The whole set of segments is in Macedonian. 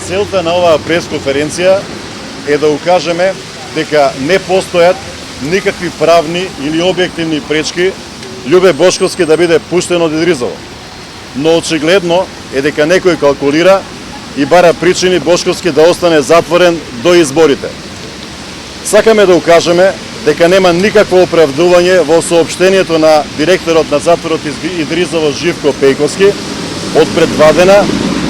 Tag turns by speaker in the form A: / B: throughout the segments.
A: Целта на оваа пресконференција е да укажеме дека не постојат никакви правни или објективни пречки Љубе Бошковски да биде пуштен од Идризово. Но очигледно е дека некој калкулира и бара причини Бошковски да остане затворен до изборите. Сакаме да укажеме дека нема никакво оправдување во соопштението на директорот на затворот Идризово Живко Пејковски од пред 2 дена,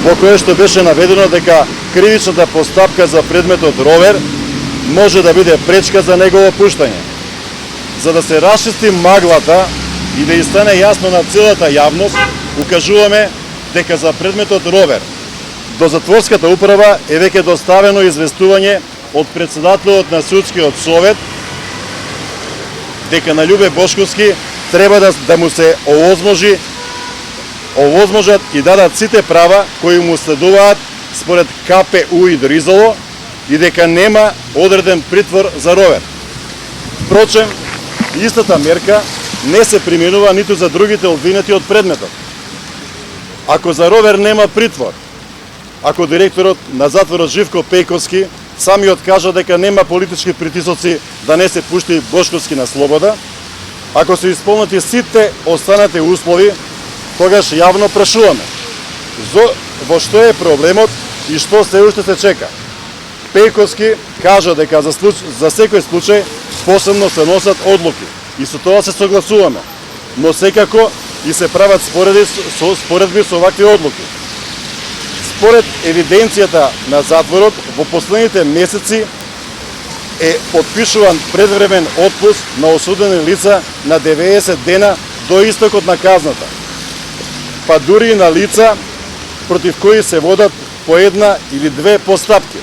A: во кое што беше наведено дека кривичната постапка за предметот ровер може да биде пречка за негово пуштање. За да се расчисти маглата и да и стане јасно на целата јавност, укажуваме дека за предметот ровер до затворската управа е веќе доставено известување од председателот на судскиот совет дека на Љубе Бошковски треба да му се овозможат и дадат сите права кои му следуваат според КПУ Идризово и дека нема одреден притвор за ровер. Впрочем, истата мерка не се применува ниту за другите обвинети од предметот. Ако за ровер нема притвор, ако директорот на затворот Живко Пејковски самиот кажа дека нема политички притисоци да не се пушти Бошковски на слобода, ако се исполнети сите останати услови, тогаш јавно прашуваме во што е проблемот и што се уште се чека. Пејковски кажа дека за секој случај посебно се носат одлуки и со тоа се согласуваме, но секако и се прават споредби со овакви одлуки. Според евиденцијата на затворот, во последните месеци е подпишуван предвремен отпуск на осудени лица на 90 дена до истекот на казната, па дури и на лица против кои се водат по една или две постапки.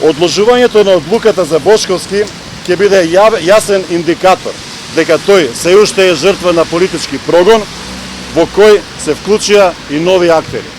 A: Одложувањето на одлуката за Бошковски ќе биде јасен индикатор дека тој се уште е жртва на политички прогон во кој се вклучија и нови актери.